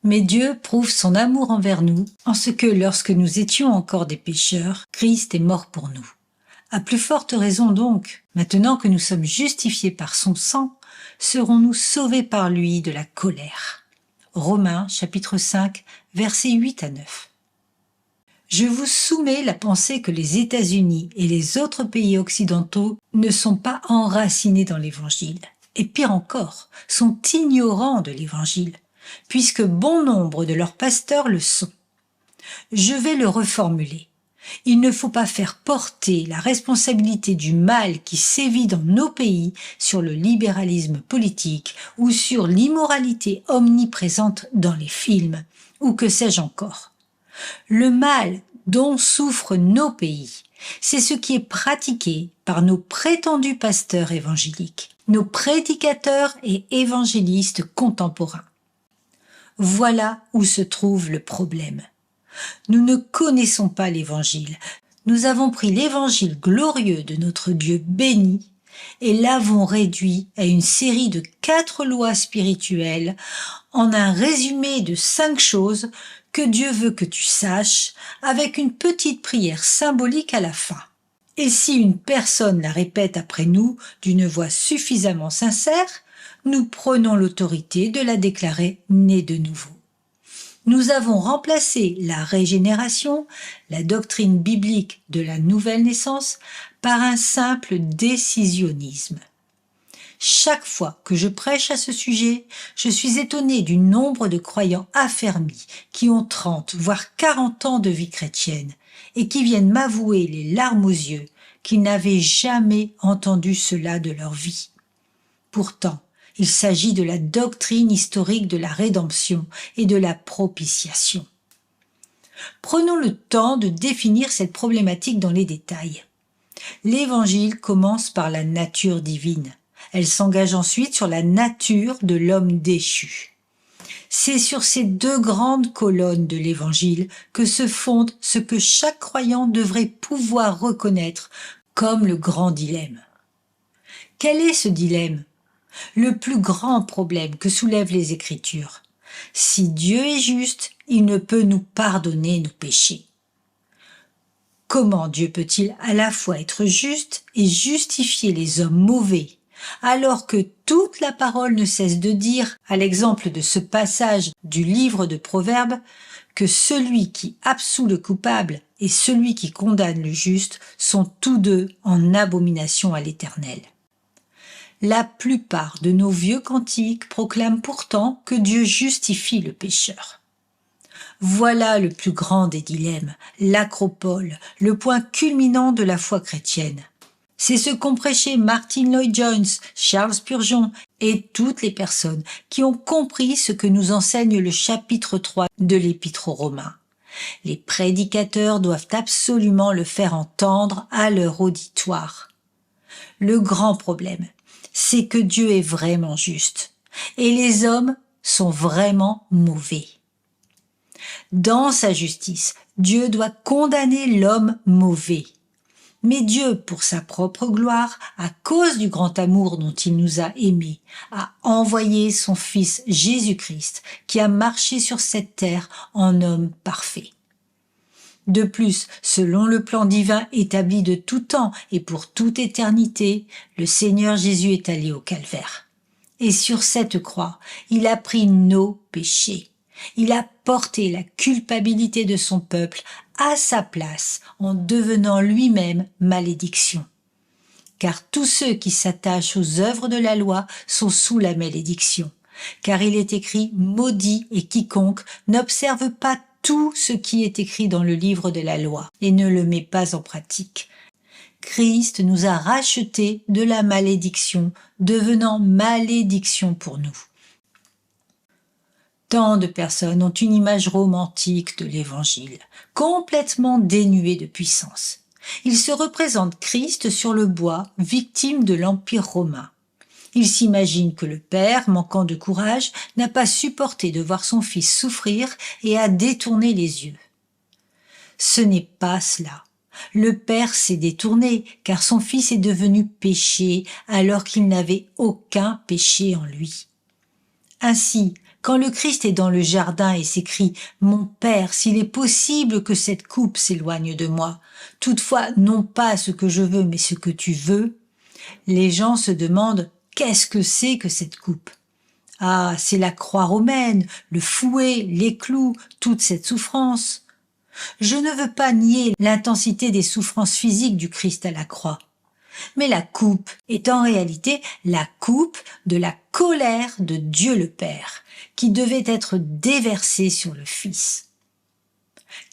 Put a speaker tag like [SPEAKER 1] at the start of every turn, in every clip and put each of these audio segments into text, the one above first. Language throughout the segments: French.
[SPEAKER 1] Mais Dieu prouve son amour envers nous en ce que lorsque nous étions encore des pécheurs, Christ est mort pour nous. À plus forte raison donc, maintenant que nous sommes justifiés par son sang, serons-nous sauvés par lui de la colère. Romains chapitre 5, versets 8 à 9. Je vous soumets la pensée que les États-Unis et les autres pays occidentaux ne sont pas enracinés dans l'Évangile, et pire encore, sont ignorants de l'Évangile, puisque bon nombre de leurs pasteurs le sont. Je vais le reformuler. Il ne faut pas faire porter la responsabilité du mal qui sévit dans nos pays sur le libéralisme politique ou sur l'immoralité omniprésente dans les films, ou que sais-je encore. Le mal dont souffrent nos pays, c'est ce qui est pratiqué par nos prétendus pasteurs évangéliques, nos prédicateurs et évangélistes contemporains. Voilà où se trouve le problème. Nous ne connaissons pas l'Évangile. Nous avons pris l'Évangile glorieux de notre Dieu béni et l'avons réduit à une série de 4 lois spirituelles en un résumé de 5 choses que Dieu veut que tu saches avec une petite prière symbolique à la fin. Et si une personne la répète après nous d'une voix suffisamment sincère, nous prenons l'autorité de la déclarer née de nouveau. Nous avons remplacé la régénération, la doctrine biblique de la nouvelle naissance, par un simple décisionnisme. Chaque fois que je prêche à ce sujet, je suis étonné du nombre de croyants affermis qui ont 30 voire 40 ans de vie chrétienne et qui viennent m'avouer les larmes aux yeux qu'ils n'avaient jamais entendu cela de leur vie. Pourtant, il s'agit de la doctrine historique de la rédemption et de la propitiation. Prenons le temps de définir cette problématique dans les détails. L'Évangile commence par la nature divine. Elle s'engage ensuite sur la nature de l'homme déchu. C'est sur ces 2 grandes colonnes de l'Évangile que se fonde ce que chaque croyant devrait pouvoir reconnaître comme le grand dilemme. Quel est ce dilemme ? Le plus grand problème que soulèvent les Écritures. Si Dieu est juste, il ne peut nous pardonner nos péchés. Comment Dieu peut-il à la fois être juste et justifier les hommes mauvais, alors que toute la parole ne cesse de dire, à l'exemple de ce passage du livre de Proverbes, que celui qui absout le coupable et celui qui condamne le juste sont tous deux en abomination à l'Éternel. La plupart de nos vieux cantiques proclament pourtant que Dieu justifie le pécheur. Voilà le plus grand des dilemmes, l'acropole, le point culminant de la foi chrétienne. C'est ce qu'ont prêché Martyn Lloyd-Jones, Charles Spurgeon et toutes les personnes qui ont compris ce que nous enseigne le chapitre 3 de l'Épître aux Romains. Les prédicateurs doivent absolument le faire entendre à leur auditoire. Le grand problème, c'est que Dieu est vraiment juste et les hommes sont vraiment mauvais. Dans sa justice, Dieu doit condamner l'homme mauvais. Mais Dieu, pour sa propre gloire, à cause du grand amour dont il nous a aimés, a envoyé son Fils Jésus-Christ, qui a marché sur cette terre en homme parfait. De plus, selon le plan divin établi de tout temps et pour toute éternité, le Seigneur Jésus est allé au calvaire. Et sur cette croix, il a pris nos péchés. Il a porté la culpabilité de son peuple à sa place en devenant lui-même malédiction. Car tous ceux qui s'attachent aux œuvres de la loi sont sous la malédiction. Car il est écrit « Maudit et quiconque n'observe pas tout ce qui est écrit dans le livre de la loi et ne le met pas en pratique. » Christ nous a rachetés de la malédiction, devenant malédiction pour nous. Tant de personnes ont une image romantique de l'Évangile, complètement dénuée de puissance. Ils se représentent Christ sur le bois, victime de l'Empire romain. Ils s'imaginent que le Père, manquant de courage, n'a pas supporté de voir son Fils souffrir et a détourné les yeux. Ce n'est pas cela. Le Père s'est détourné, car son Fils est devenu péché alors qu'il n'avait aucun péché en lui. Ainsi, Quand le Christ est dans le jardin et s'écrie « Mon Père, s'il est possible que cette coupe s'éloigne de moi, toutefois non pas ce que je veux mais ce que tu veux », les gens se demandent « Qu'est-ce que c'est que cette coupe ?» Ah, c'est la croix romaine, le fouet, les clous, toute cette souffrance. Je ne veux pas nier l'intensité des souffrances physiques du Christ à la croix. Mais la coupe est en réalité la coupe de la colère de Dieu le Père, qui devait être déversée sur le Fils.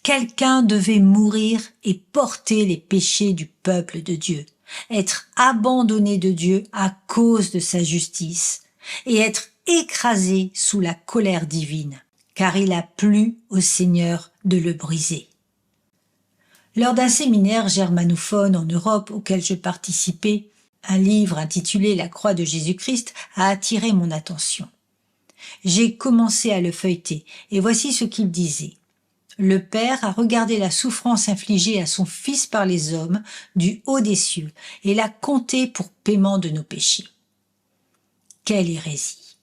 [SPEAKER 1] Quelqu'un devait mourir et porter les péchés du peuple de Dieu, être abandonné de Dieu à cause de sa justice, et être écrasé sous la colère divine, car il a plu au Seigneur de le briser. Lors d'un séminaire germanophone en Europe auquel je participais, un livre intitulé « La croix de Jésus-Christ » a attiré mon attention. J'ai commencé à le feuilleter et voici ce qu'il disait. Le Père a regardé la souffrance infligée à son Fils par les hommes du haut des cieux et l'a comptée pour paiement de nos péchés. Quelle hérésie!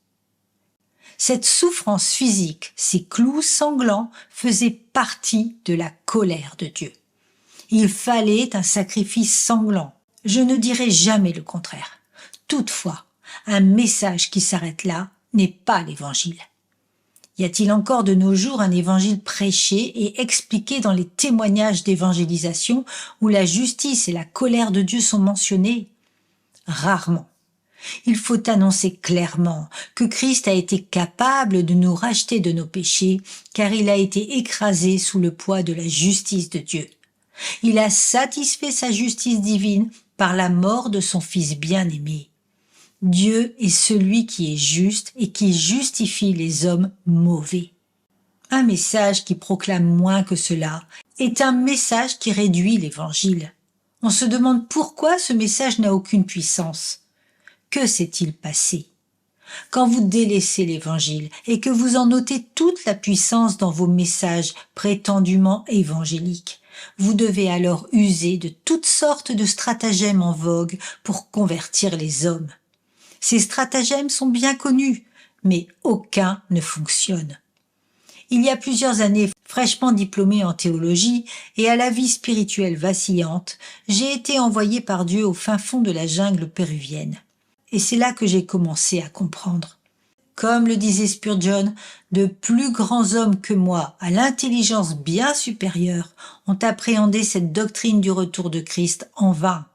[SPEAKER 1] Cette souffrance physique, ces clous sanglants, faisaient partie de la colère de Dieu. Il fallait un sacrifice sanglant. Je ne dirai jamais le contraire. Toutefois, un message qui s'arrête là n'est pas l'évangile. Y a-t-il encore de nos jours un évangile prêché et expliqué dans les témoignages d'évangélisation où la justice et la colère de Dieu sont mentionnées? Rarement. Il faut annoncer clairement que Christ a été capable de nous racheter de nos péchés car il a été écrasé sous le poids de la justice de Dieu. Il a satisfait sa justice divine par la mort de son Fils bien-aimé. Dieu est celui qui est juste et qui justifie les hommes mauvais. Un message qui proclame moins que cela est un message qui réduit l'Évangile. On se demande pourquoi ce message n'a aucune puissance. Que s'est-il passé? Quand vous délaissez l'Évangile et que vous en ôtez toute la puissance dans vos messages prétendument évangéliques, vous devez alors user de toutes sortes de stratagèmes en vogue pour convertir les hommes. Ces stratagèmes sont bien connus, mais aucun ne fonctionne. Il y a plusieurs années, fraîchement diplômée en théologie et à la vie spirituelle vacillante, j'ai été envoyée par Dieu au fin fond de la jungle péruvienne. Et c'est là que j'ai commencé à comprendre. Comme le disait Spurgeon, de plus grands hommes que moi, à l'intelligence bien supérieure, ont appréhendé cette doctrine du retour de Christ en vain.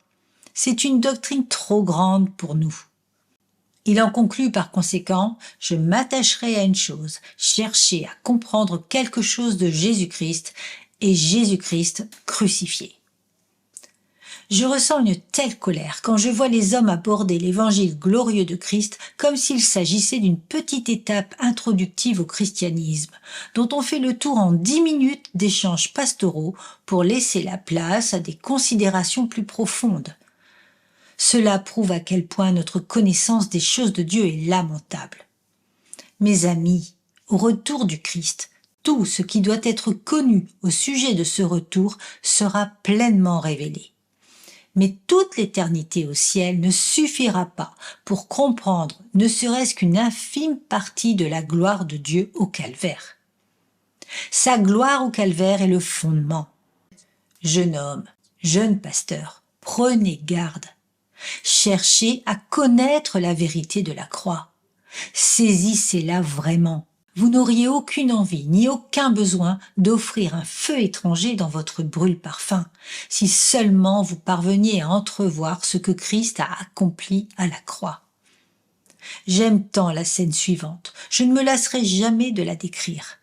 [SPEAKER 1] C'est une doctrine trop grande pour nous. Il en conclut par conséquent, je m'attacherai à une chose, chercher à comprendre quelque chose de Jésus-Christ et Jésus-Christ crucifié. Je ressens une telle colère quand je vois les hommes aborder l'évangile glorieux de Christ comme s'il s'agissait d'une petite étape introductive au christianisme, dont on fait le tour en 10 minutes d'échanges pastoraux pour laisser la place à des considérations plus profondes. Cela prouve à quel point notre connaissance des choses de Dieu est lamentable. Mes amis, au retour du Christ, tout ce qui doit être connu au sujet de ce retour sera pleinement révélé. Mais toute l'éternité au ciel ne suffira pas pour comprendre ne serait-ce qu'une infime partie de la gloire de Dieu au calvaire. Sa gloire au calvaire est le fondement. Jeune homme, jeune pasteur, prenez garde. Cherchez à connaître la vérité de la croix. Saisissez-la vraiment. Vous n'auriez aucune envie ni aucun besoin d'offrir un feu étranger dans votre brûle-parfum, si seulement vous parveniez à entrevoir ce que Christ a accompli à la croix. J'aime tant la scène suivante, je ne me lasserai jamais de la décrire.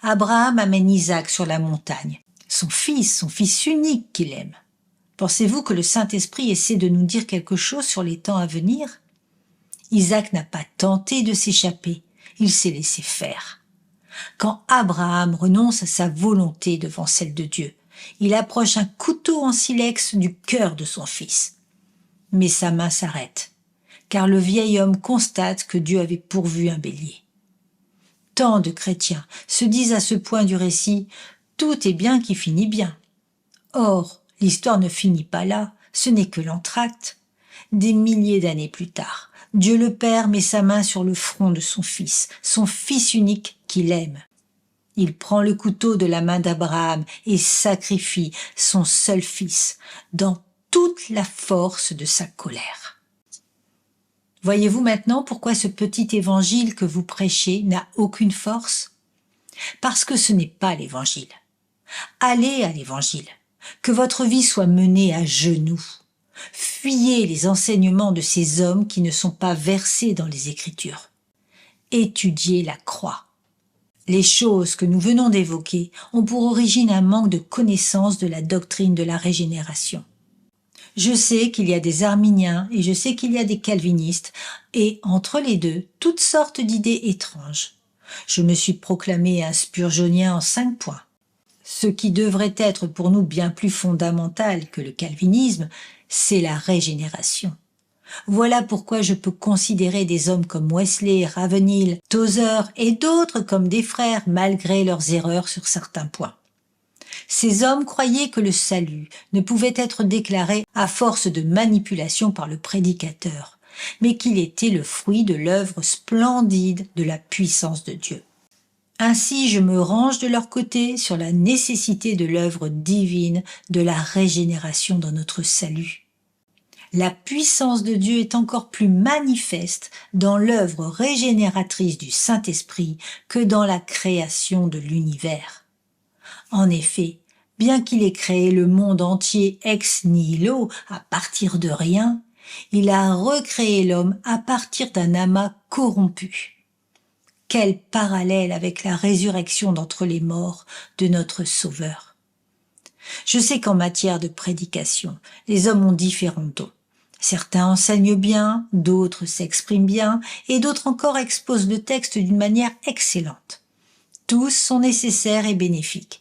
[SPEAKER 1] Abraham amène Isaac sur la montagne, son fils unique qu'il aime. Pensez-vous que le Saint-Esprit essaie de nous dire quelque chose sur les temps à venir? Isaac n'a pas tenté de s'échapper, il s'est laissé faire. Quand Abraham renonce à sa volonté devant celle de Dieu, il approche un couteau en silex du cœur de son fils. Mais sa main s'arrête, car le vieil homme constate que Dieu avait pourvu un bélier. Tant de chrétiens se disent à ce point du récit « tout est bien qui finit bien ». Or, l'histoire ne finit pas là, ce n'est que l'entracte. Des milliers d'années plus tard, Dieu le Père met sa main sur le front de son Fils unique qu'il aime. Il prend le couteau de la main d'Abraham et sacrifie son seul fils dans toute la force de sa colère. Voyez-vous maintenant pourquoi ce petit évangile que vous prêchez n'a aucune force? Parce que ce n'est pas l'évangile. Allez à l'évangile, que votre vie soit menée à genoux. Fuyez les enseignements de ces hommes qui ne sont pas versés dans les Écritures. Étudiez la croix. Les choses que nous venons d'évoquer ont pour origine un manque de connaissance de la doctrine de la régénération. Je sais qu'il y a des arminiens et je sais qu'il y a des calvinistes, et entre les deux, toutes sortes d'idées étranges. Je me suis proclamé un spurgeonien en 5 points. Ce qui devrait être pour nous bien plus fondamental que le calvinisme, c'est la régénération. Voilà pourquoi je peux considérer des hommes comme Wesley, Ravenhill, Tozer et d'autres comme des frères malgré leurs erreurs sur certains points. Ces hommes croyaient que le salut ne pouvait être déclaré à force de manipulation par le prédicateur, mais qu'il était le fruit de l'œuvre splendide de la puissance de Dieu. Ainsi, je me range de leur côté sur la nécessité de l'œuvre divine de la régénération dans notre salut. La puissance de Dieu est encore plus manifeste dans l'œuvre régénératrice du Saint-Esprit que dans la création de l'univers. En effet, bien qu'il ait créé le monde entier ex nihilo, à partir de rien, il a recréé l'homme à partir d'un amas corrompu. Quel parallèle avec la résurrection d'entre les morts de notre Sauveur. Je sais qu'en matière de prédication, les hommes ont différents dons. Certains enseignent bien, d'autres s'expriment bien, et d'autres encore exposent le texte d'une manière excellente. Tous sont nécessaires et bénéfiques.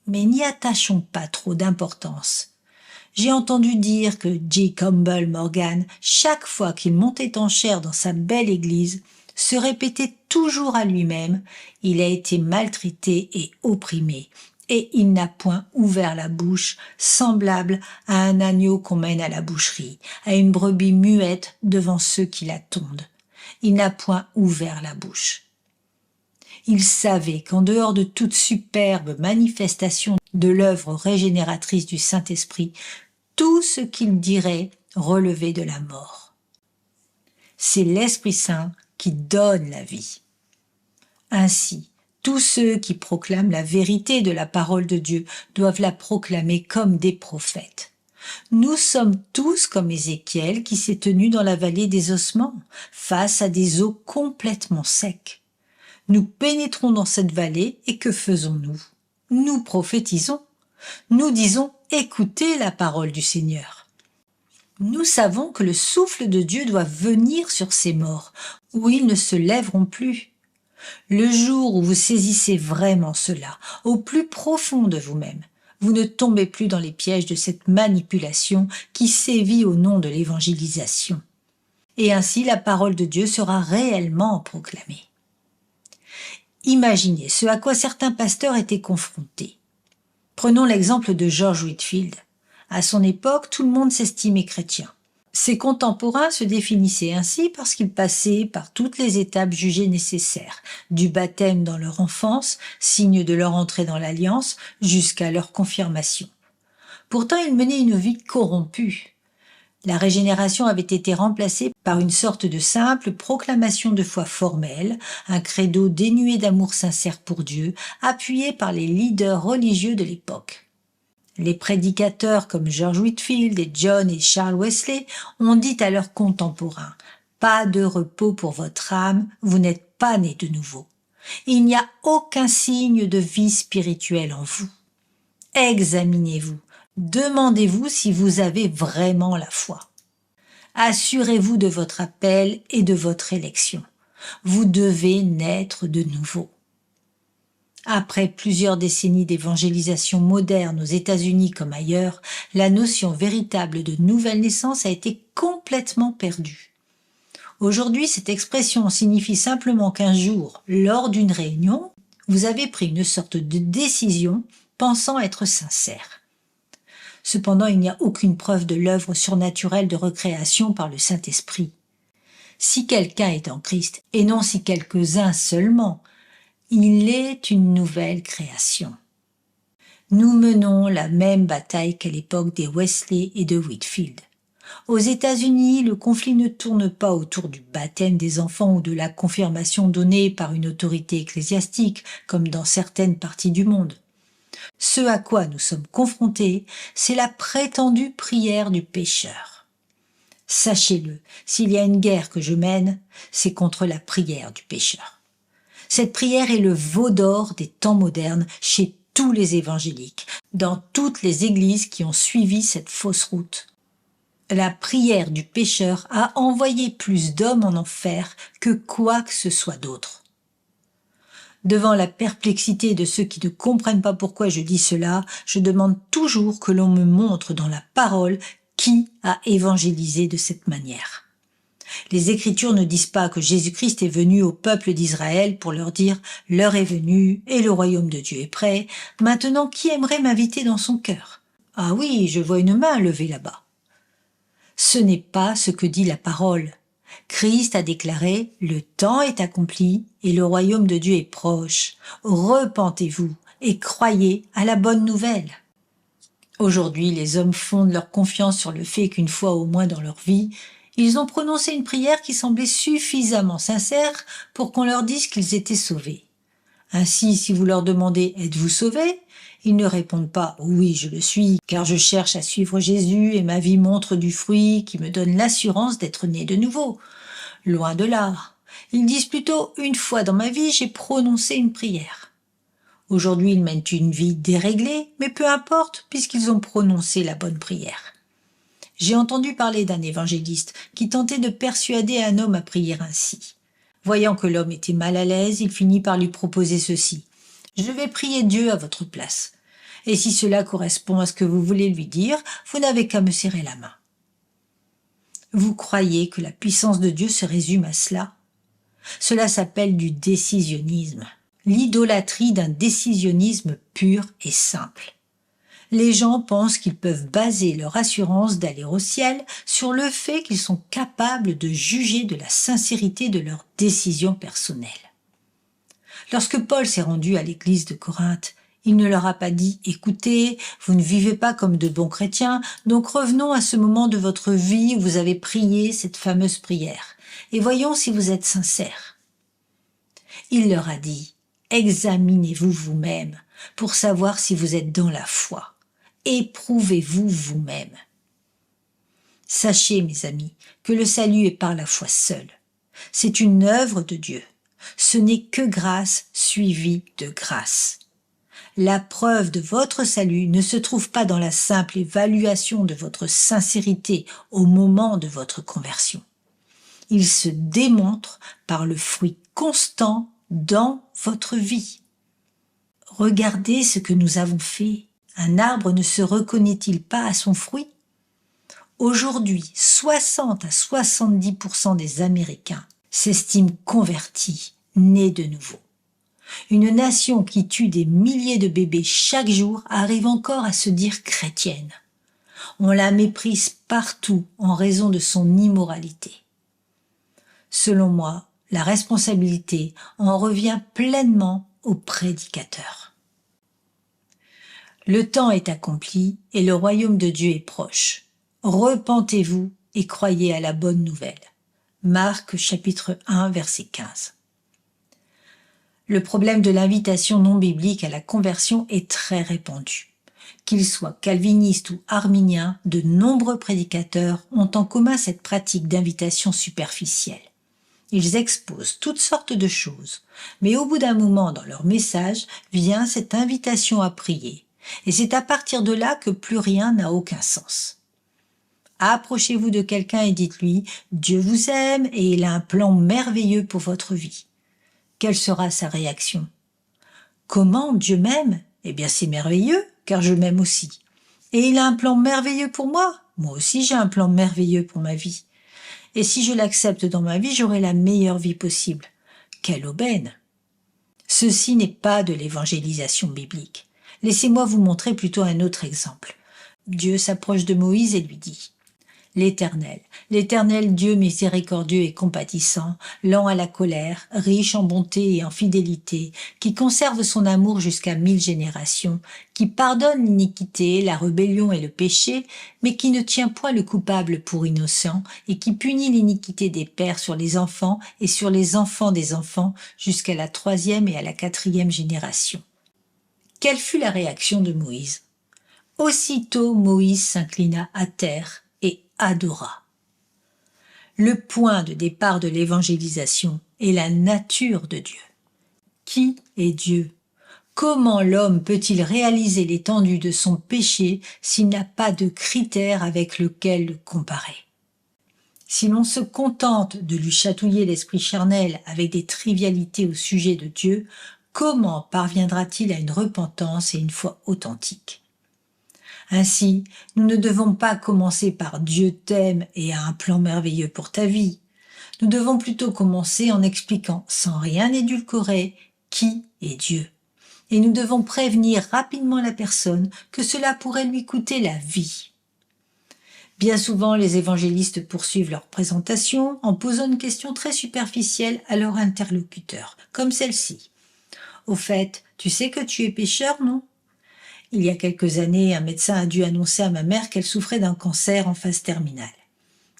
[SPEAKER 1] Mais n'y attachons pas trop d'importance. J'ai entendu dire que J. Campbell Morgan, chaque fois qu'il montait en chair dans sa belle église, se répétait toujours à lui-même « Il a été maltraité et opprimé, et il n'a point ouvert la bouche, semblable à un agneau qu'on mène à la boucherie, à une brebis muette devant ceux qui la tondent. Il n'a point ouvert la bouche. » Il savait qu'en dehors de toute superbe manifestation de l'œuvre régénératrice du Saint-Esprit, tout ce qu'il dirait relevait de la mort. C'est l'Esprit Saint qui donne la vie. Ainsi, tous ceux qui proclament la vérité de la parole de Dieu doivent la proclamer comme des prophètes. Nous sommes tous comme Ézéchiel qui s'est tenu dans la vallée des ossements, face à des eaux complètement secs. Nous pénétrons dans cette vallée et que faisons-nous? Nous prophétisons. Nous disons « Écoutez la parole du Seigneur ». Nous savons que le souffle de Dieu doit venir sur ces morts, où ils ne se lèveront plus. Le jour où vous saisissez vraiment cela, au plus profond de vous-même, vous ne tombez plus dans les pièges de cette manipulation qui sévit au nom de l'évangélisation. Et ainsi la parole de Dieu sera réellement proclamée. Imaginez ce à quoi certains pasteurs étaient confrontés. Prenons l'exemple de George Whitefield. À son époque, tout le monde s'estimait chrétien. Ses contemporains se définissaient ainsi parce qu'ils passaient par toutes les étapes jugées nécessaires, du baptême dans leur enfance, signe de leur entrée dans l'alliance, jusqu'à leur confirmation. Pourtant, ils menaient une vie corrompue. La régénération avait été remplacée par une sorte de simple proclamation de foi formelle, un credo dénué d'amour sincère pour Dieu, appuyé par les leaders religieux de l'époque. Les prédicateurs comme George Whitefield et John et Charles Wesley ont dit à leurs contemporains « Pas de repos pour votre âme, vous n'êtes pas nés de nouveau. Il n'y a aucun signe de vie spirituelle en vous. Examinez-vous, demandez-vous si vous avez vraiment la foi. Assurez-vous de votre appel et de votre élection. Vous devez naître de nouveau. » Après plusieurs décennies d'évangélisation moderne aux États-Unis comme ailleurs, la notion véritable de nouvelle naissance a été complètement perdue. Aujourd'hui, cette expression signifie simplement qu'un jour, lors d'une réunion, vous avez pris une sorte de décision pensant être sincère. Cependant, il n'y a aucune preuve de l'œuvre surnaturelle de recréation par le Saint-Esprit. Si quelqu'un est en Christ, et non si quelques-uns seulement, il est une nouvelle création. Nous menons la même bataille qu'à l'époque des Wesley et de Whitefield. Aux États-Unis, le conflit ne tourne pas autour du baptême des enfants ou de la confirmation donnée par une autorité ecclésiastique, comme dans certaines parties du monde. Ce à quoi nous sommes confrontés, c'est la prétendue prière du pécheur. Sachez-le, s'il y a une guerre que je mène, c'est contre la prière du pécheur. Cette prière est le veau d'or des temps modernes chez tous les évangéliques, dans toutes les églises qui ont suivi cette fausse route. La prière du pécheur a envoyé plus d'hommes en enfer que quoi que ce soit d'autre. Devant la perplexité de ceux qui ne comprennent pas pourquoi je dis cela, je demande toujours que l'on me montre dans la parole qui a évangélisé de cette manière. Les Écritures ne disent pas que Jésus-Christ est venu au peuple d'Israël pour leur dire « L'heure est venue et le royaume de Dieu est prêt. Maintenant, qui aimerait m'inviter dans son cœur ?» Ah oui, je vois une main levée là-bas. Ce n'est pas ce que dit la parole. Christ a déclaré « Le temps est accompli et le royaume de Dieu est proche. Repentez-vous et croyez à la bonne nouvelle. » Aujourd'hui, les hommes fondent leur confiance sur le fait qu'une fois au moins dans leur vie, ils ont prononcé une prière qui semblait suffisamment sincère pour qu'on leur dise qu'ils étaient sauvés. Ainsi, si vous leur demandez « Êtes-vous sauvés ?» ils ne répondent pas « Oui, je le suis, car je cherche à suivre Jésus et ma vie montre du fruit qui me donne l'assurance d'être né de nouveau. » Loin de là. Ils disent plutôt « Une fois dans ma vie, j'ai prononcé une prière. » Aujourd'hui, ils mènent une vie déréglée, mais peu importe, puisqu'ils ont prononcé la bonne prière. J'ai entendu parler d'un évangéliste qui tentait de persuader un homme à prier ainsi. Voyant que l'homme était mal à l'aise, il finit par lui proposer ceci. « Je vais prier Dieu à votre place. Et si cela correspond à ce que vous voulez lui dire, vous n'avez qu'à me serrer la main. » Vous croyez que la puissance de Dieu se résume à cela? Cela s'appelle du décisionnisme, l'idolâtrie d'un décisionnisme pur et simple. Les gens pensent qu'ils peuvent baser leur assurance d'aller au ciel sur le fait qu'ils sont capables de juger de la sincérité de leurs décisions personnelles. Lorsque Paul s'est rendu à l'église de Corinthe, il ne leur a pas dit « Écoutez, vous ne vivez pas comme de bons chrétiens, donc revenons à ce moment de votre vie où vous avez prié cette fameuse prière, et voyons si vous êtes sincères. » Il leur a dit « Examinez-vous vous-même pour savoir si vous êtes dans la foi. Éprouvez-vous vous-même. » Sachez, mes amis, que le salut est par la foi seule. C'est une œuvre de Dieu. Ce n'est que grâce suivie de grâce. La preuve de votre salut ne se trouve pas dans la simple évaluation de votre sincérité au moment de votre conversion. Il se démontre par le fruit constant dans votre vie. Regardez ce que nous avons fait. Un arbre ne se reconnaît-il pas à son fruit? Aujourd'hui, 60 à 70% des Américains s'estiment convertis, nés de nouveau. Une nation qui tue des milliers de bébés chaque jour arrive encore à se dire chrétienne. On la méprise partout en raison de son immoralité. Selon moi, la responsabilité en revient pleinement au prédicateur. Le temps est accompli et le royaume de Dieu est proche. Repentez-vous et croyez à la bonne nouvelle. Marc chapitre 1 verset 15. Le problème de l'invitation non biblique à la conversion est très répandu. Qu'ils soient calvinistes ou arminiens, de nombreux prédicateurs ont en commun cette pratique d'invitation superficielle. Ils exposent toutes sortes de choses, mais au bout d'un moment dans leur message vient cette invitation à prier. Et c'est à partir de là que plus rien n'a aucun sens. Approchez-vous de quelqu'un et dites-lui « Dieu vous aime et il a un plan merveilleux pour votre vie ». Quelle sera sa réaction? Comment Dieu m'aime? Eh bien c'est merveilleux, car je m'aime aussi. Et il a un plan merveilleux pour moi? Moi aussi j'ai un plan merveilleux pour ma vie. Et si je l'accepte dans ma vie, j'aurai la meilleure vie possible. Quelle aubaine! Ceci n'est pas de l'évangélisation biblique. Laissez-moi vous montrer plutôt un autre exemple. Dieu s'approche de Moïse et lui dit « l'Éternel Dieu miséricordieux et compatissant, lent à la colère, riche en bonté et en fidélité, qui conserve son amour jusqu'à 1000 générations, qui pardonne l'iniquité, la rébellion et le péché, mais qui ne tient point le coupable pour innocent, et qui punit l'iniquité des pères sur les enfants et sur les enfants des enfants jusqu'à la 3e et à la 4e génération. Quelle fut la réaction de Moïse? Aussitôt Moïse s'inclina à terre et adora. Le point de départ de l'évangélisation est la nature de Dieu. Qui est Dieu? Comment l'homme peut-il réaliser l'étendue de son péché s'il n'a pas de critère avec lequel le comparer? Si l'on se contente de lui chatouiller l'esprit charnel avec des trivialités au sujet de Dieu, comment parviendra-t-il à une repentance et une foi authentique? Ainsi, nous ne devons pas commencer par Dieu t'aime et a un plan merveilleux pour ta vie. Nous devons plutôt commencer en expliquant, sans rien édulcorer, qui est Dieu. Et nous devons prévenir rapidement la personne que cela pourrait lui coûter la vie. Bien souvent, les évangélistes poursuivent leur présentation en posant une question très superficielle à leur interlocuteur, comme celle-ci. « Au fait, tu sais que tu es pécheur, non ? Il y a quelques années, un médecin a dû annoncer à ma mère qu'elle souffrait d'un cancer en phase terminale.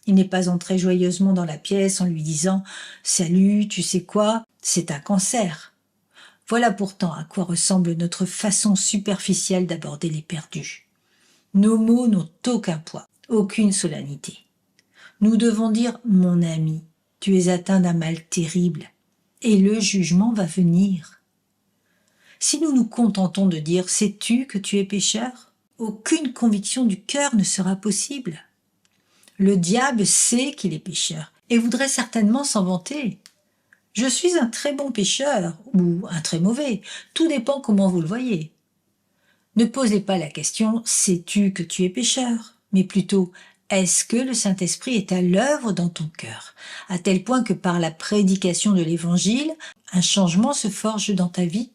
[SPEAKER 1] Il n'est pas entré joyeusement dans la pièce en lui disant « Salut, tu sais quoi, c'est un cancer ». Voilà pourtant à quoi ressemble notre façon superficielle d'aborder les perdus. Nos mots n'ont aucun poids, aucune solennité. Nous devons dire « Mon ami, tu es atteint d'un mal terrible, et le jugement va venir ». Si nous nous contentons de dire « Sais-tu que tu es pécheur ?» aucune conviction du cœur ne sera possible. Le diable sait qu'il est pécheur et voudrait certainement s'en vanter. « Je suis un très bon pécheur » ou un très mauvais, tout dépend comment vous le voyez. Ne posez pas la question « Sais-tu que tu es pécheur ?» mais plutôt « Est-ce que le Saint-Esprit est à l'œuvre dans ton cœur, à tel point que par la prédication de l'Évangile, un changement se forge dans ta vie ?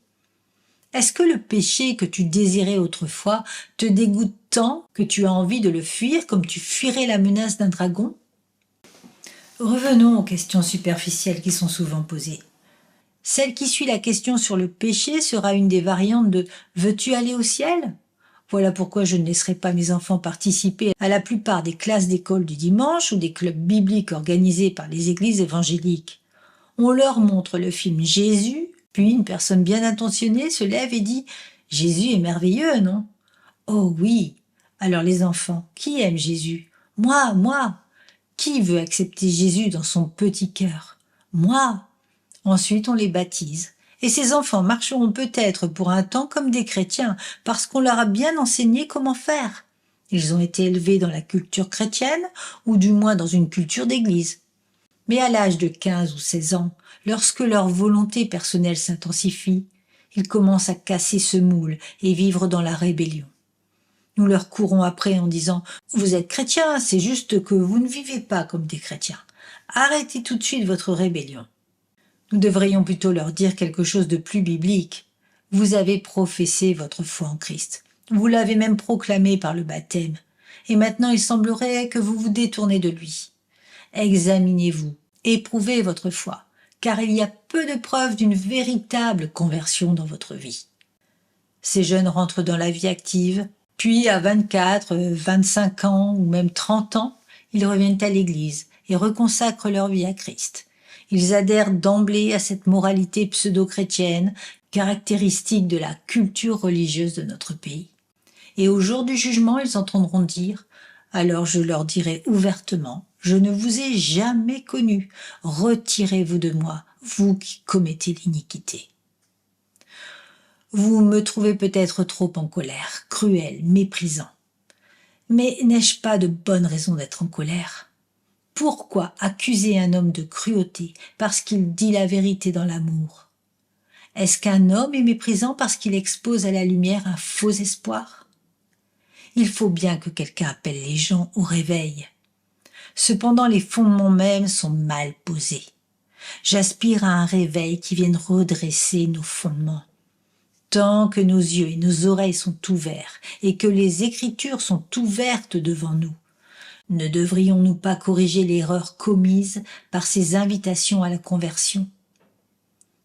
[SPEAKER 1] Est-ce que le péché que tu désirais autrefois te dégoûte tant que tu as envie de le fuir comme tu fuirais la menace d'un dragon? Revenons aux questions superficielles qui sont souvent posées. Celle qui suit la question sur le péché sera une des variantes de « Veux-tu aller au ciel ?» Voilà pourquoi je ne laisserai pas mes enfants participer à la plupart des classes d'école du dimanche ou des clubs bibliques organisés par les églises évangéliques. On leur montre le film Jésus, puis une personne bien intentionnée se lève et dit « Jésus est merveilleux, non ?»« Oh oui !» Alors les enfants, qui aime Jésus ? « Moi !» Qui veut accepter Jésus dans son petit cœur ? « Moi !» Ensuite on les baptise. Et ces enfants marcheront peut-être pour un temps comme des chrétiens, parce qu'on leur a bien enseigné comment faire. Ils ont été élevés dans la culture chrétienne, ou du moins dans une culture d'église. Mais à l'âge de 15 ou 16 ans, lorsque leur volonté personnelle s'intensifie, ils commencent à casser ce moule et vivre dans la rébellion. Nous leur courons après en disant « Vous êtes chrétiens, c'est juste que vous ne vivez pas comme des chrétiens. Arrêtez tout de suite votre rébellion. » Nous devrions plutôt leur dire quelque chose de plus biblique. Vous avez professé votre foi en Christ. Vous l'avez même proclamé par le baptême. Et maintenant il semblerait que vous vous détournez de lui. Examinez-vous, éprouvez votre foi, car il y a peu de preuves d'une véritable conversion dans votre vie. Ces jeunes rentrent dans la vie active, puis à 24, 25 ans ou même 30 ans, ils reviennent à l'église et reconsacrent leur vie à Christ. Ils adhèrent d'emblée à cette moralité pseudo-chrétienne, caractéristique de la culture religieuse de notre pays. Et au jour du jugement, ils entendront dire « Alors je leur dirai ouvertement, je ne vous ai jamais connu, retirez-vous de moi, vous qui commettez l'iniquité. » Vous me trouvez peut-être trop en colère, cruel, méprisant. Mais n'ai-je pas de bonnes raisons d'être en colère ? Pourquoi accuser un homme de cruauté parce qu'il dit la vérité dans l'amour? Est-ce qu'un homme est méprisant parce qu'il expose à la lumière un faux espoir? Il faut bien que quelqu'un appelle les gens au réveil. Cependant, les fondements mêmes sont mal posés. J'aspire à un réveil qui vienne redresser nos fondements. Tant que nos yeux et nos oreilles sont ouverts et que les Écritures sont ouvertes devant nous, Ne devrions-nous pas corriger l'erreur commise par ces invitations à la conversion?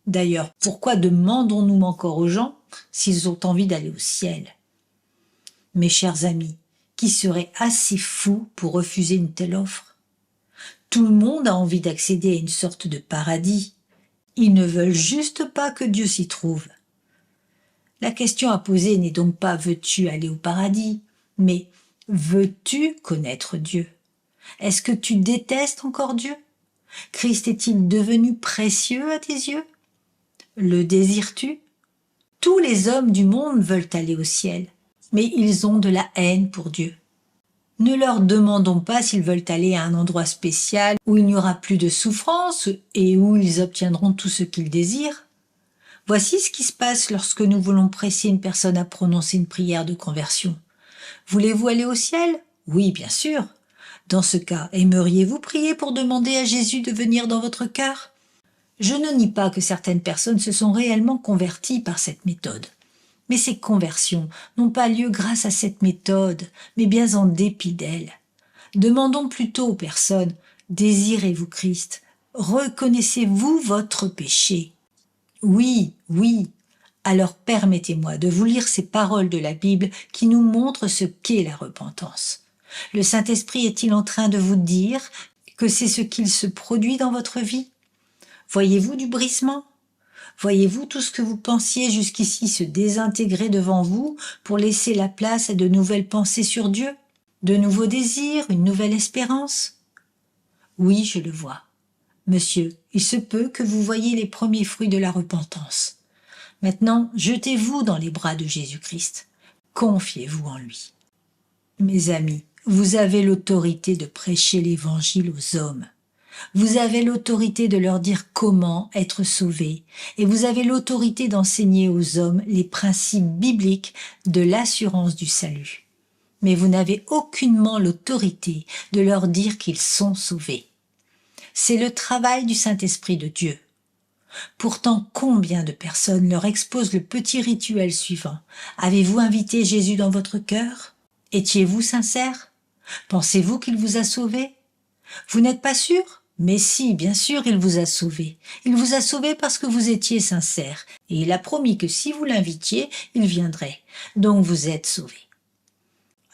[SPEAKER 1] D'ailleurs, pourquoi demandons-nous encore aux gens s'ils ont envie d'aller au ciel? Mes chers amis, qui serait assez fou pour refuser une telle offre? Tout le monde a envie d'accéder à une sorte de paradis. Ils ne veulent juste pas que Dieu s'y trouve. La question à poser n'est donc pas « veux-tu aller au paradis ?» mais « veux-tu connaître Dieu ?» Est-ce que tu détestes encore Dieu? Christ est-il devenu précieux à tes yeux? Le désires-tu? Tous les hommes du monde veulent aller au ciel, mais ils ont de la haine pour Dieu. Ne leur demandons pas s'ils veulent aller à un endroit spécial où il n'y aura plus de souffrance et où ils obtiendront tout ce qu'ils désirent. Voici ce qui se passe lorsque nous voulons presser une personne à prononcer une prière de conversion. Voulez-vous aller au ciel? Oui, bien sûr. Dans ce cas, aimeriez-vous prier pour demander à Jésus de venir dans votre cœur? Je ne nie pas que certaines personnes se sont réellement converties par cette méthode. Mais ces conversions n'ont pas lieu grâce à cette méthode, mais bien en dépit d'elle. Demandons plutôt aux personnes, désirez-vous Christ? Reconnaissez-vous votre péché? Oui, oui. Alors permettez-moi de vous lire ces paroles de la Bible qui nous montrent ce qu'est la repentance. Le Saint-Esprit est-il en train de vous dire que c'est ce qu'il se produit dans votre vie? Voyez-vous du brisement? Voyez-vous tout ce que vous pensiez jusqu'ici se désintégrer devant vous pour laisser la place à de nouvelles pensées sur Dieu? De nouveaux désirs, une nouvelle espérance? Oui, je le vois. Monsieur, il se peut que vous voyiez les premiers fruits de la repentance. Maintenant, jetez-vous dans les bras de Jésus-Christ. Confiez-vous en lui. Mes amis, vous avez l'autorité de prêcher l'Évangile aux hommes. Vous avez l'autorité de leur dire comment être sauvés et vous avez l'autorité d'enseigner aux hommes les principes bibliques de l'assurance du salut. Mais vous n'avez aucunement l'autorité de leur dire qu'ils sont sauvés. C'est le travail du Saint-Esprit de Dieu. Pourtant, combien de personnes leur exposent le petit rituel suivant? Avez-vous invité Jésus dans votre cœur? Étiez-vous sincère? Pensez-vous qu'il vous a sauvé? Vous n'êtes pas sûr? Mais si, bien sûr, il vous a sauvé. Il vous a sauvé parce que vous étiez sincère. Et il a promis que si vous l'invitiez, il viendrait. Donc vous êtes sauvé.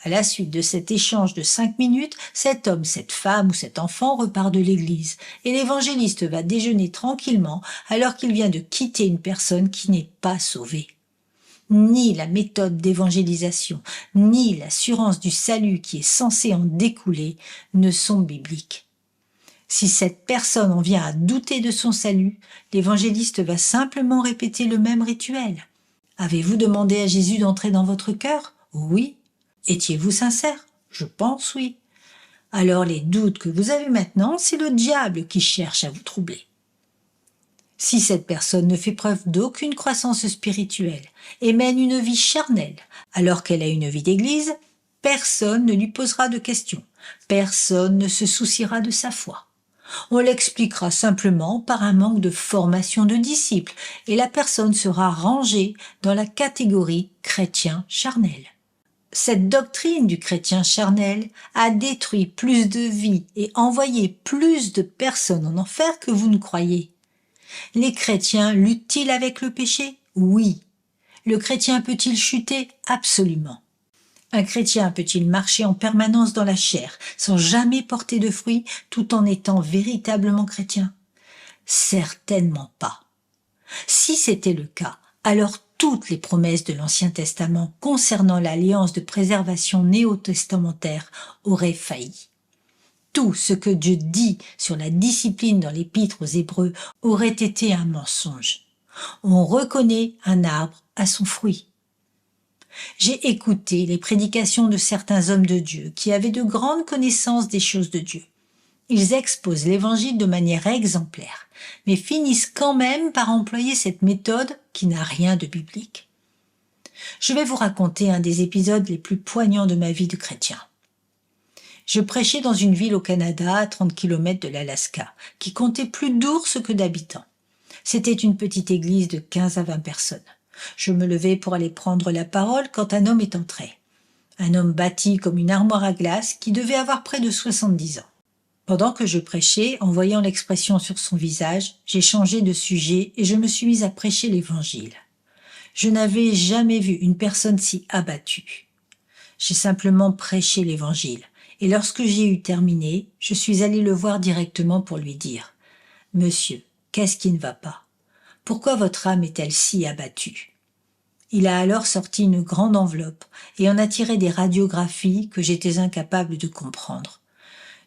[SPEAKER 1] À la suite de cet échange de 5 minutes, cet homme, cette femme ou cet enfant repart de l'église et l'évangéliste va déjeuner tranquillement alors qu'il vient de quitter une personne qui n'est pas sauvée. Ni la méthode d'évangélisation, ni l'assurance du salut qui est censée en découler ne sont bibliques. Si cette personne en vient à douter de son salut, l'évangéliste va simplement répéter le même rituel. Avez-vous demandé à Jésus d'entrer dans votre cœur? Oui. Étiez-vous sincère? Je pense oui. Alors les doutes que vous avez maintenant, c'est le diable qui cherche à vous troubler. Si cette personne ne fait preuve d'aucune croissance spirituelle et mène une vie charnelle alors qu'elle a une vie d'église, personne ne lui posera de questions, personne ne se souciera de sa foi. On l'expliquera simplement par un manque de formation de disciples et la personne sera rangée dans la catégorie chrétien charnel. Cette doctrine du chrétien charnel a détruit plus de vies et envoyé plus de personnes en enfer que vous ne croyez. Les chrétiens luttent-ils avec le péché? Oui. Le chrétien peut-il chuter? Absolument. Un chrétien peut-il marcher en permanence dans la chair sans jamais porter de fruits tout en étant véritablement chrétien? Certainement pas. Si c'était le cas, alors toutes les promesses de l'Ancien Testament concernant l'alliance de préservation néo-testamentaire auraient failli. Tout ce que Dieu dit sur la discipline dans l'Épître aux Hébreux aurait été un mensonge. On reconnaît un arbre à son fruit. J'ai écouté les prédications de certains hommes de Dieu qui avaient de grandes connaissances des choses de Dieu. Ils exposent l'Évangile de manière exemplaire, mais finissent quand même par employer cette méthode qui n'a rien de biblique. Je vais vous raconter un des épisodes les plus poignants de ma vie de chrétien. Je prêchais dans une ville au Canada, à 30 km de l'Alaska, qui comptait plus d'ours que d'habitants. C'était une petite église de 15 à 20 personnes. Je me levai pour aller prendre la parole quand un homme est entré. un homme bâti comme une armoire à glace qui devait avoir près de 70 ans. Pendant que je prêchais, en voyant l'expression sur son visage, j'ai changé de sujet et je me suis mise à prêcher l'Évangile. Je n'avais jamais vu une personne si abattue. J'ai simplement prêché l'Évangile, et lorsque j'ai eu terminé, je suis allée le voir directement pour lui dire « Monsieur, qu'est-ce qui ne va pas? Pourquoi votre âme est-elle si abattue ?» Il a alors sorti une grande enveloppe et en a tiré des radiographies que j'étais incapable de comprendre.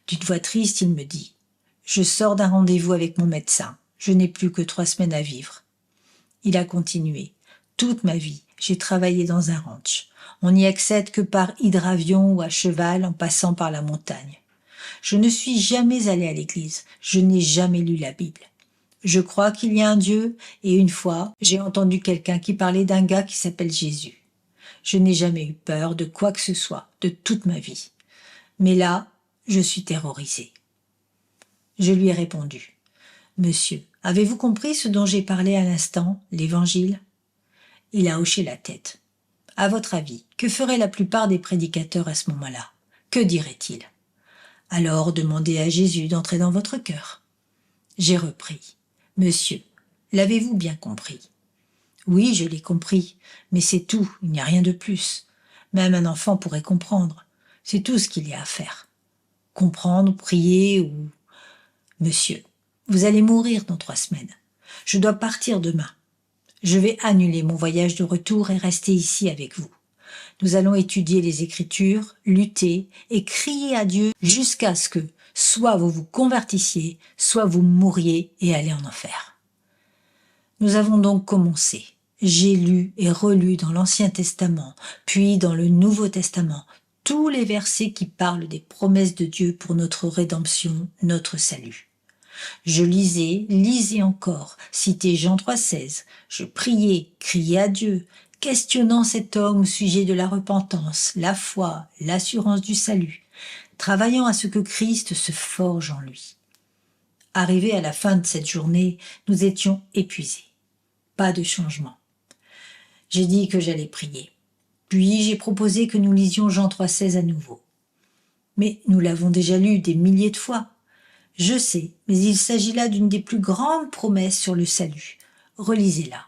[SPEAKER 1] D'une voix triste, il me dit « Je sors d'un rendez-vous avec mon médecin. Je n'ai plus que 3 semaines à vivre. » Il a continué. « Toute ma vie, j'ai travaillé dans un ranch. On n'y accède que par hydravion ou à cheval en passant par la montagne. Je ne suis jamais allé à l'église. Je n'ai jamais lu la Bible. Je crois qu'il y a un Dieu et une fois, j'ai entendu quelqu'un qui parlait d'un gars qui s'appelle Jésus. Je n'ai jamais eu peur de quoi que ce soit, de toute ma vie. Mais là, je suis terrorisée. » Je lui ai répondu. « Monsieur, avez-vous compris ce dont j'ai parlé à l'instant, l'Évangile ?» Il a hoché la tête. « À votre avis, que feraient la plupart des prédicateurs à ce moment-là? Que diraient-ils? » « Alors demandez à Jésus d'entrer dans votre cœur. » J'ai repris. « Monsieur, l'avez-vous bien compris? » « Oui, je l'ai compris, mais c'est tout, il n'y a rien de plus. Même un enfant pourrait comprendre. C'est tout ce qu'il y a à faire. Comprendre, prier ou... Monsieur, vous allez mourir dans 3 semaines. Je dois partir demain. Je vais annuler mon voyage de retour et rester ici avec vous. Nous allons étudier les Écritures, lutter et crier à Dieu jusqu'à ce que soit vous vous convertissiez, soit vous mouriez et allez en enfer. Nous avons donc commencé. J'ai lu et relu dans l'Ancien Testament, puis dans le Nouveau Testament, tous les versets qui parlent des promesses de Dieu pour notre rédemption, notre salut. Je lisais encore, citais Jean 3,16. Je priais, criais à Dieu, questionnant cet homme au sujet de la repentance, la foi, l'assurance du salut, travaillant à ce que Christ se forge en lui. Arrivés à la fin de cette journée, nous étions épuisés. Pas de changement. J'ai dit que j'allais prier. Puis j'ai proposé que nous lisions Jean 3,16 à nouveau. Mais nous l'avons déjà lu des milliers de fois. Je sais, mais il s'agit là d'une des plus grandes promesses sur le salut. Relisez-la.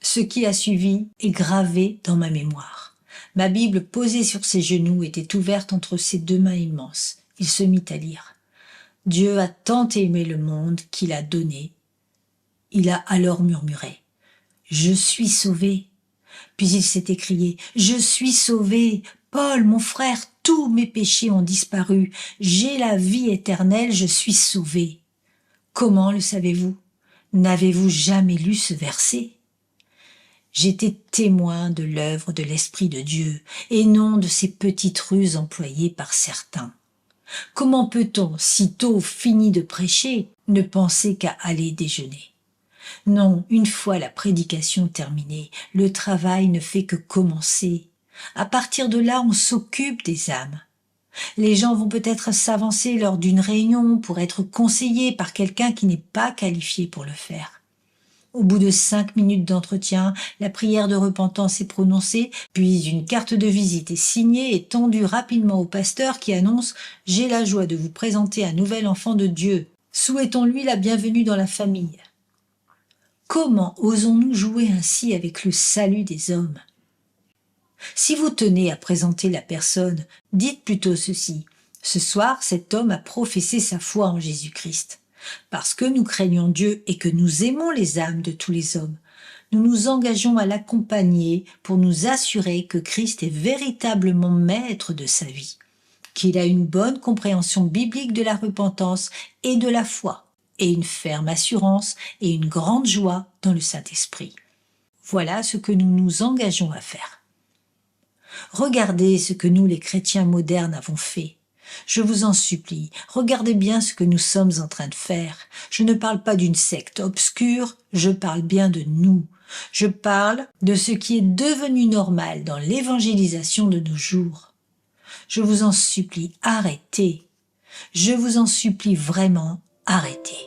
[SPEAKER 1] Ce qui a suivi est gravé dans ma mémoire. Ma Bible posée sur ses genoux était ouverte entre ses 2 mains immenses. Il se mit à lire. « Dieu a tant aimé le monde qu'il a donné. » Il a alors murmuré. « Je suis sauvé. » Puis il s'est écrié « Je suis sauvé. Paul, mon frère, tous mes péchés ont disparu. J'ai la vie éternelle, je suis sauvé. » Comment le savez-vous? N'avez-vous jamais lu ce verset? J'étais témoin de l'œuvre de l'Esprit de Dieu et non de ces petites ruses employées par certains. Comment peut-on, sitôt fini de prêcher, ne penser qu'à aller déjeuner? Non, une fois la prédication terminée, le travail ne fait que commencer. À partir de là, on s'occupe des âmes. Les gens vont peut-être s'avancer lors d'une réunion pour être conseillés par quelqu'un qui n'est pas qualifié pour le faire. Au bout de 5 minutes d'entretien, la prière de repentance est prononcée, puis une carte de visite est signée et tendue rapidement au pasteur qui annonce « J'ai la joie de vous présenter un nouvel enfant de Dieu. Souhaitons-lui la bienvenue dans la famille. » Comment osons-nous jouer ainsi avec le salut des hommes? Si vous tenez à présenter la personne, dites plutôt ceci. Ce soir, cet homme a professé sa foi en Jésus-Christ. Parce que nous craignons Dieu et que nous aimons les âmes de tous les hommes, nous nous engageons à l'accompagner pour nous assurer que Christ est véritablement maître de sa vie, qu'il a une bonne compréhension biblique de la repentance et de la foi, et une ferme assurance et une grande joie dans le Saint-Esprit. Voilà ce que nous nous engageons à faire. Regardez ce que nous, les chrétiens modernes, avons fait. Je vous en supplie, regardez bien ce que nous sommes en train de faire. Je ne parle pas d'une secte obscure, je parle bien de nous. Je parle de ce qui est devenu normal dans l'évangélisation de nos jours. Je vous en supplie, arrêtez. Je vous en supplie vraiment, arrêtez.